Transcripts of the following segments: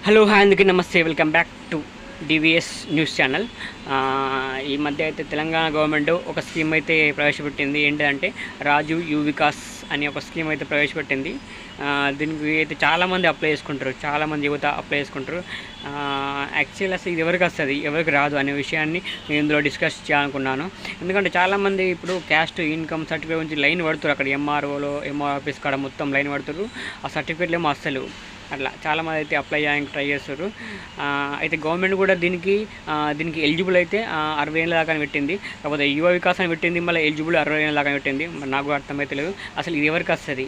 Hello hi అందరికీ నమస్తే, welcome back to DVS news channel. ఈ మధ్య అయితే తెలంగాణ గవర్నమెంట్ ఒక స్కీమ్ అయితే ప్రవేశపెట్టింది. ఏంటంటే రాజు యు వికాస్ అనే ఒక స్కీమ్ అయితే ప్రవేశపెట్టింది. దీనికి అయితే చాలామంది అప్లై చేసుకుంటారు, చాలామంది యువత అప్లై చేసుకుంటారు. యాక్చువల్ అసలు ఇది ఎవరికి వస్తుంది, ఎవరికి రాదు అనే విషయాన్ని నేను ఇందులో డిస్కస్ చేయాలనుకున్నాను. ఎందుకంటే చాలామంది ఇప్పుడు క్యాస్ట్ ఇన్కమ్ సర్టిఫికేట్ నుంచి లైన్ పడుతారు. అక్కడ ఎంఆర్ఓ ఆఫీస్ కాడ మొత్తం లైన్ పడుతారు. ఆ సర్టిఫికేట్లు ఏమో అస్సలు అట్లా చాలామంది అయితే అప్లై చేయడానికి ట్రై చేస్తారు. అయితే గవర్నమెంట్ కూడా దీనికి ఎలిజిబుల్ అయితే 60 ఏళ్ళ దాకా పెట్టింది. కాకపోతే యువ వికాసాన్ని పెట్టింది, మళ్ళీ ఎలిజిబుల్ 60 ఏళ్ళ దాకా పెట్టింది. నాకు అర్థమైతే లేదు అసలు ఇది ఎవరికి వస్తుంది.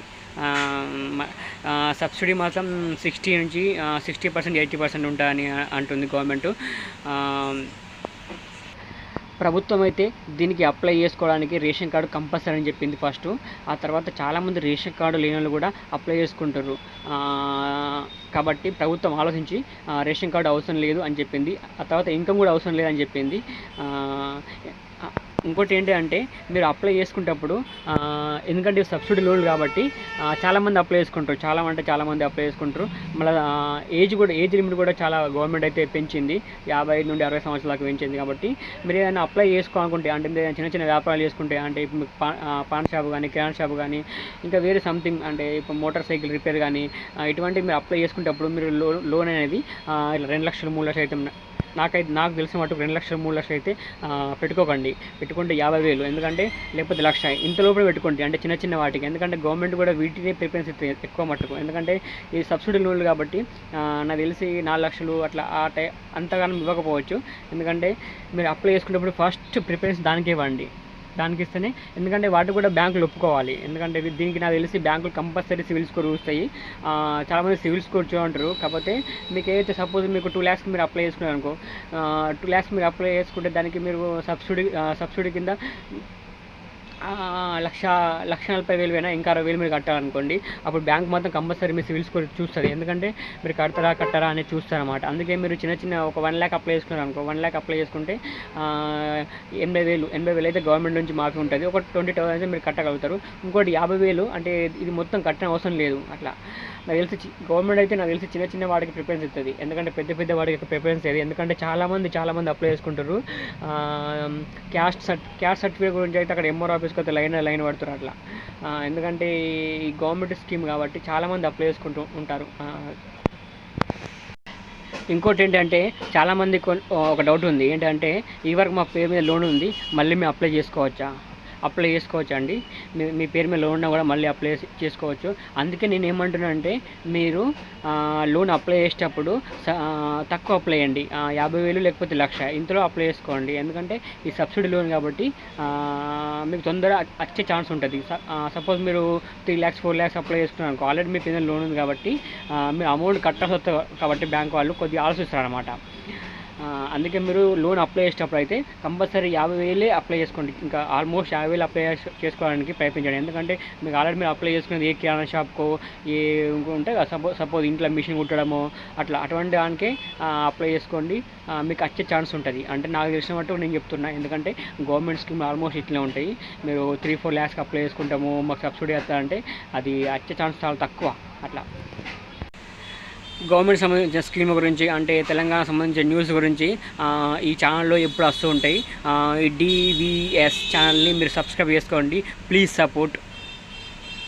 సబ్సిడీ మాత్రం 60 నుంచి 60%, 80% ఉంటాయని అంటుంది గవర్నమెంట్. ప్రభుత్వం అయితే దీనికి అప్లై చేసుకోవడానికి రేషన్ కార్డు కంపల్సరీ అని చెప్పింది ఫస్ట్. ఆ తర్వాత చాలామంది రేషన్ కార్డు లేని వాళ్ళు కూడా అప్లై చేసుకుంటారు. కాబట్టి ప్రభుత్వం ఆలోచించి రేషన్ కార్డు అవసరం లేదు అని చెప్పింది. ఆ తర్వాత ఇన్కమ్ కూడా అవసరం లేదని చెప్పింది. ఇంకోటి ఏంటి అంటే మీరు అప్లై చేసుకునేటప్పుడు ఎందుకంటే సబ్సిడీ లోన్ కాబట్టి చాలామంది అప్లై చేసుకుంటారు. చాలామంది అప్లై చేసుకుంటారు. మళ్ళీ ఏజ్ లిమిట్ కూడా చాలా గవర్నమెంట్ అయితే పెంచింది. 55 నుండి 60 సంవత్సరాల దాకా పెంచింది. కాబట్టి మీరు ఏదైనా అప్లై చేసుకోవాలనుకుంటే, అంటే చిన్న వ్యాపారాలు చేసుకుంటే, అంటే ఇప్పుడు పాన్ షాప్ కానీ, కిరాణా షాప్ కానీ, ఇంకా వేరే సంథింగ్ అంటే ఇప్పుడు మోటార్ సైకిల్ రిపేర్ కానీ, ఇటువంటి మీరు అప్లై చేసుకునేటప్పుడు మీరు లోన్ అనేది 2 లక్షలు 3 లక్షలు అయితే నాకు తెలిసిన మటుకు 2 లక్షలు 3 లక్షలు అయితే పెట్టుకుంటే 50,000, ఎందుకంటే లేకపోతే 1,00,000 ఇంత లోపల పెట్టుకోండి. అంటే చిన్న వాటికి, ఎందుకంటే గవర్నమెంట్ కూడా వీటిని ప్రిఫరెన్స్ ఇస్తుంది ఎక్కువ మటుకు. ఎందుకంటే ఈ సబ్సిడీ లోన్లు కాబట్టి నాకు తెలిసి 4 లక్షలు అట్లా అంతగానం ఇవ్వకపోవచ్చు. ఎందుకంటే మీరు అప్లై చేసుకునేటప్పుడు ఫస్ట్ ప్రిఫరెన్స్ దానికే ఇవ్వండి, దానికి ఇస్తేనే. ఎందుకంటే వాటి కూడా బ్యాంకులు ఒప్పుకోవాలి. ఎందుకంటే దీనికి నాకు తెలిసి బ్యాంకులు కంపల్సరీ సివిల్ స్కోర్ చూస్తాయి. చాలామంది సివిల్ స్కోర్ చూడంటారు. కాకపోతే మీకు ఏదైతే సపోజ్ మీకు 2 lakhs మీరు అప్లై చేసుకున్నారు అనుకో, 2 lakhs మీరు అప్లై చేసుకుంటే దానికి మీరు సబ్సిడీ కింద 1,40,000 అయినా ఇంకా 60,000 మీరు కట్టాలనుకోండి. అప్పుడు బ్యాంక్ మాత్రం కంపల్సరీ మీ సివిల్ స్కోర్ చూస్తుంది. ఎందుకంటే మీరు కట్టరా అనేది చూస్తారన్నమాట. అందుకే మీరు చిన్న ఒక 1 lakh అప్లై చేసుకున్నారు అనుకో, 1 lakh అప్లై చేసుకుంటే 80,000 అయితే గవర్నమెంట్ నుంచి మాఫీ ఉంటుంది. ఒక 20,000 అయితే మీరు కట్టగలుగుతారు. ఇంకోటి 50,000 అంటే ఇది మొత్తం కట్టడం అవసరం లేదు. అట్లా నాకు తెలిసి గవర్నమెంట్ అయితే నాకు తెలిసి చిన్న వాడికి ప్రిఫరెన్స్ ఇస్తుంది. ఎందుకంటే పెద్ద వాడికి ప్రిఫరెన్స్ లేదు. ఎందుకంటే చాలామంది అప్లై చేసుకుంటారు. క్యాస్ట్ సర్టిఫికేట్ గురించి అయితే అక్కడ ఎంఆర్ ఆఫీస్కి అయితే లైన్ పడుతారు అట్లా. ఎందుకంటే ఈ గవర్నమెంట్ స్కీమ్ కాబట్టి చాలామంది అప్లై చేసుకుంటూ ఉంటారు. ఇంకోటి ఏంటంటే చాలామందికి ఒక డౌట్ ఉంది. ఏంటంటే ఈ వరకు మా పేరు మీద లోన్ ఉంది, మళ్ళీ మేము అప్లై చేసుకోవచ్చా అండి. మీ పేరు మీద లోన్ ఉన్నా కూడా మళ్ళీ అప్లై చేసుకోవచ్చు. అందుకే నేను ఏమంటున్నా అంటే మీరు లోన్ అప్లై చేసేటప్పుడు తక్కువ అప్లై చేయండి. 50,000 లేకపోతే 1,00,000 ఇంతలో అప్లై చేసుకోండి. ఎందుకంటే ఈ సబ్సిడీ లోన్ కాబట్టి మీకు తొందరగా వచ్చే ఛాన్స్ ఉంటుంది. సపోజ్ మీరు 3 lakhs 4 lakhs అప్లై చేసుకున్నారు అనుకో, ఆల్రెడీ మీ పేరు లోన్ ఉంది కాబట్టి మీరు అమౌంట్ కట్టాల్సి వస్తుంది. కాబట్టి బ్యాంక్ వాళ్ళు కొద్దిగా ఆలోచిస్తారు అన్నమాట. అందుకే మీరు లోన్ అప్లై చేసేటప్పుడు అయితే కంపల్సరీ 50,000 అప్లై చేసుకోండి. ఇంకా ఆల్మోస్ట్ 50,000 అప్లై చేసుకోవడానికి ప్రయత్నించండి. ఎందుకంటే మీకు ఆల్రెడీ మీరు అప్లై చేసుకునేది ఏ కిరాణా షాప్కో ఉంటే సపోజ్ ఇంట్లో మిషన్ కుట్టడమో అటువంటి దానికే అప్లై చేసుకోండి. మీకు వచ్చే ఛాన్స్ ఉంటుంది. అంటే నాకు తెలిసిన మట్టు నేను చెప్తున్నా. ఎందుకంటే గవర్నమెంట్ స్కీమ్ ఆల్మోస్ట్ ఇట్లనే ఉంటాయి. మీరు 3-4 lakhs అప్లై చేసుకుంటాము, మాకు సబ్సిడీ వస్తారంటే అది వచ్చే ఛాన్స్ చాలా తక్కువ. అట్లా గవర్నమెంట్ సంబంధించిన స్కీమ్ గురించి, అంటే తెలంగాణ సంబంధించిన న్యూస్ గురించి ఈ ఛానల్లో ఎప్పుడు వస్తూ ఉంటాయి. ఈ డివిఎస్ ఛానల్ని మీరు సబ్స్క్రైబ్ చేసుకోండి. Please support.